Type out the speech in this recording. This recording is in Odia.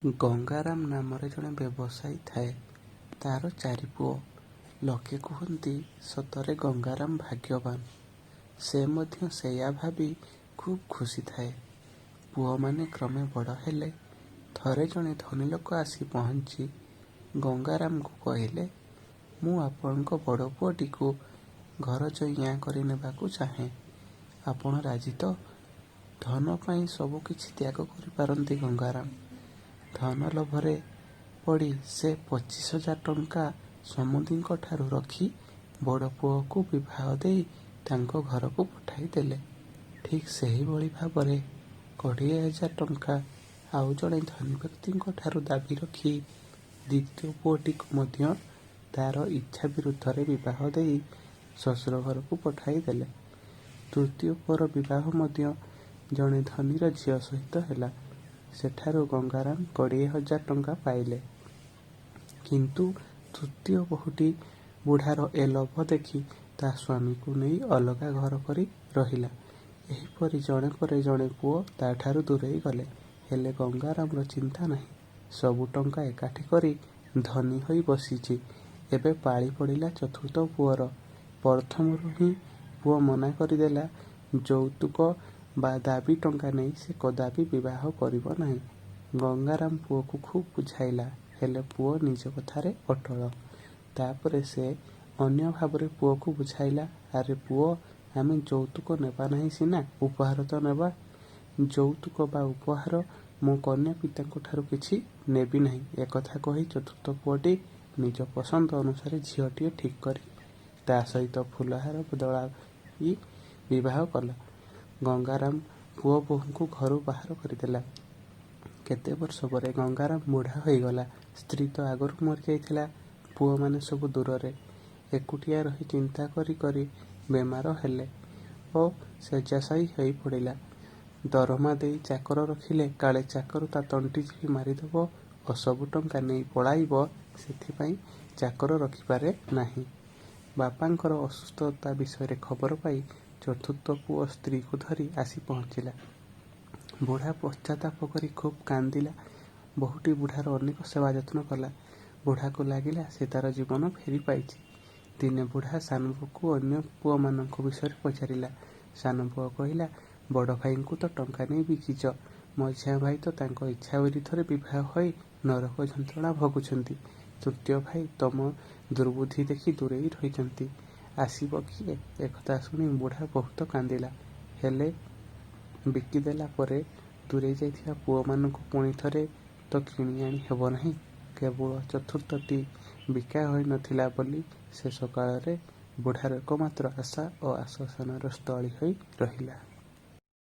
ଗଙ୍ଗାରାମ ନାମରେ ଜଣେ ବ୍ୟବସାୟୀ ଥାଏ। ତାର 4 ପୁଅ। ଲୋକେ କୁହନ୍ତି ସତରେ ଗଙ୍ଗାରାମ ଭାଗ୍ୟବାନ। ସେ ମଧ୍ୟ ସେଇଆ ଭାବି ଖୁବ୍ ଖୁସି ଥାଏ। ପୁଅମାନେ କ୍ରମେ ବଡ଼ ହେଲେ। ଥରେ ଜଣେ ଧନୀ ଲୋକ ଆସି ପହଞ୍ଚି ଗଙ୍ଗାରାମକୁ କହିଲେ, ମୁଁ ଆପଣଙ୍କ ବଡ଼ ପୁଅଟିକୁ ଘର ଜୋଇଁଆ କରି ନେବାକୁ ଚାହେଁ। ଆପଣ ରାଜି ତ? ଧନ ପାଇଁ ସବୁ କିଛି ତ୍ୟାଗ କରିପାରନ୍ତି ଗଙ୍ଗାରାମ। ଧନ ଲୋଭରେ ପଡ଼ି ସେ 25,000 ଟଙ୍କା ସମୁଦିଙ୍କଠାରୁ ରଖି ବଡ଼ ପୁଅକୁ ବିବାହ ଦେଇ ତାଙ୍କ ଘରକୁ ପଠାଇ ଦେଲେ। ଠିକ୍ ସେହିଭଳି ଭାବରେ 20,000 ଟଙ୍କା ଆଉ ଜଣେ ଧନୀ ବ୍ୟକ୍ତିଙ୍କଠାରୁ ଦାବୀ ରଖି ଦ୍ୱିତୀୟ ପୁଅଟିକୁ ମଧ୍ୟ ତାର ଇଚ୍ଛା ବିରୁଦ୍ଧରେ ବିବାହ ଦେଇ ଶ୍ୱଶୁର ଘରକୁ ପଠାଇ ଦେଲେ। ତୃତୀୟ ପୁଅର ବିବାହ ମଧ୍ୟ ଜଣେ ଧନୀର ଝିଅ ସହିତ ହେଲା। ସେଠାରୁ ଗଙ୍ଗାରାମ 20,000 ଟଙ୍କା ପାଇଲେ। କିନ୍ତୁ ତୃତୀୟ ବୋହୂଟି ବୁଢ଼ାର ଏ ଲୋଭ ଦେଖି ତା ସ୍ୱାମୀକୁ ନେଇ ଅଲଗା ଘର କରି ରହିଲା। ଏହିପରି ଜଣେ ପରେ ଜଣେ ପୁଅ ତାଠାରୁ ଦୂରେଇ ଗଲେ। ହେଲେ ଗଙ୍ଗାରାମର ଚିନ୍ତା ନାହିଁ। ସବୁ ଟଙ୍କା ଏକାଠି କରି ଧନୀ ହୋଇ ବସିଛି। ଏବେ ପାଳି ପଡ଼ିଲା ଚତୁର୍ଥ ପୁଅର। ପ୍ରଥମରୁ ହିଁ ପୁଅ ମନା କରିଦେଲା, ଯୌତୁକ ବା ଦାବୀ ଟଙ୍କା ନେଇ ସେ କଦାପି ବିବାହ କରିବ ନାହିଁ। ଗଙ୍ଗାରାମ ପୁଅକୁ ଖୁବ୍ ବୁଝାଇଲା, ହେଲେ ପୁଅ ନିଜ କଥାରେ ଅଟଳ। ତାପରେ ସେ ଅନ୍ୟ ଭାବରେ ପୁଅକୁ ବୁଝାଇଲା, ଆରେ ପୁଅ, ଆମେ ଯୌତୁକ ନେବା ନାହିଁ ସିନା, ଉପହାର ତ ନେବା। ଯୌତୁକ ବା ଉପହାର ମୁଁ କନ୍ୟା ପିତାଙ୍କଠାରୁ କିଛି ନେବି ନାହିଁ। ଏକଥା କହି ଚତୁର୍ଥ ପୁଅଟି ନିଜ ପସନ୍ଦ ଅନୁସାରେ ଝିଅଟିଏ ଠିକ୍ କରି ତା ସହିତ ଫୁଲହାର ବଦଳାଇ ବିବାହ କଲା। ଗଙ୍ଗାରାମ ପୁଅ ବୋହୂଙ୍କୁ ଘରୁ ବାହାର କରିଦେଲା। କେତେ ବର୍ଷ ପରେ ଗଙ୍ଗାରାମ ବୁଢ଼ା ହୋଇଗଲା। ସ୍ତ୍ରୀ ତ ଆଗରୁ ମରିଯାଇଥିଲା। ପୁଅମାନେ ସବୁ ଦୂରରେ। ଏକୁଟିଆ ରହି ଚିନ୍ତା କରି କରି ବେମାର ହେଲେ ଓ ଶଯ୍ୟାଶାୟୀ ହୋଇ ପଡ଼ିଲା। ଦରମା ଦେଇ ଚାକର ରଖିଲେ କାଳେ ଚାକର ତା ତଣ୍ଟି ଚିପି ମାରିଦେବ ଓ ସବୁ ଟଙ୍କା ନେଇ ପଳାଇବ, ସେଥିପାଇଁ ଚାକର ରଖିପାରେ ନାହିଁ। ବାପାଙ୍କର ଅସୁସ୍ଥତା ବିଷୟରେ ଖବର ପାଇ ଚତୁର୍ଥ ପୁଅ ସ୍ତ୍ରୀକୁ ଧରି ଆସି ପହଞ୍ଚିଲା। ବୁଢ଼ା ପଶ୍ଚାତାପ କରି ଖୁବ୍ କାନ୍ଦିଲା। ବୋହୂଟି ବୁଢ଼ାର ଅନେକ ସେବା ଯତ୍ନ କଲା। ବୁଢ଼ାକୁ ଲାଗିଲା ସେ ତାର ଜୀବନ ଫେରି ପାଇଛି। ଦିନେ ବୁଢ଼ା ସାନପୁଅକୁ ଅନ୍ୟ ପୁଅମାନଙ୍କ ବିଷୟରେ ପଚାରିଲା। ସାନପୁଅ କହିଲା, ବଡ଼ ଭାଇଙ୍କୁ ତ ଟଙ୍କା ନେଇ ବିକିଛ। ମଝିଆ ଭାଇ ତ ତାଙ୍କ ଇଚ୍ଛା ବିରୁଦ୍ଧରେ ବିବାହ ହୋଇ ନରକ ଯନ୍ତ୍ରଣା ଭୋଗୁଛନ୍ତି। ତୃତୀୟ ଭାଇ ତମ ଦୁର୍ବୁଦ୍ଧି ଦେଖି ଦୂରେଇ ରହିଛନ୍ତି। ଆସିବ କିଏ? ଏକଥା ଶୁଣି ବୁଢ଼ା ବହୁତ କାନ୍ଦିଲା। ହେଲେ ବିକିଦେଲା ପରେ ଦୂରେଇ ଯାଇଥିବା ପୁଅମାନଙ୍କୁ ପୁଣି ଥରେ ତ କିଣି ଆଣି ହେବ ନାହିଁ। କେବଳ ଚତୁର୍ଥଟି ବିକା ହୋଇ ନଥିଲା ବୋଲି ଶେଷ କାଳରେ ବୁଢ଼ାର ଏକମାତ୍ର ଆଶା ଓ ଆଶ୍ୱାସନାର ସ୍ଥଳୀ ହୋଇ ରହିଲା।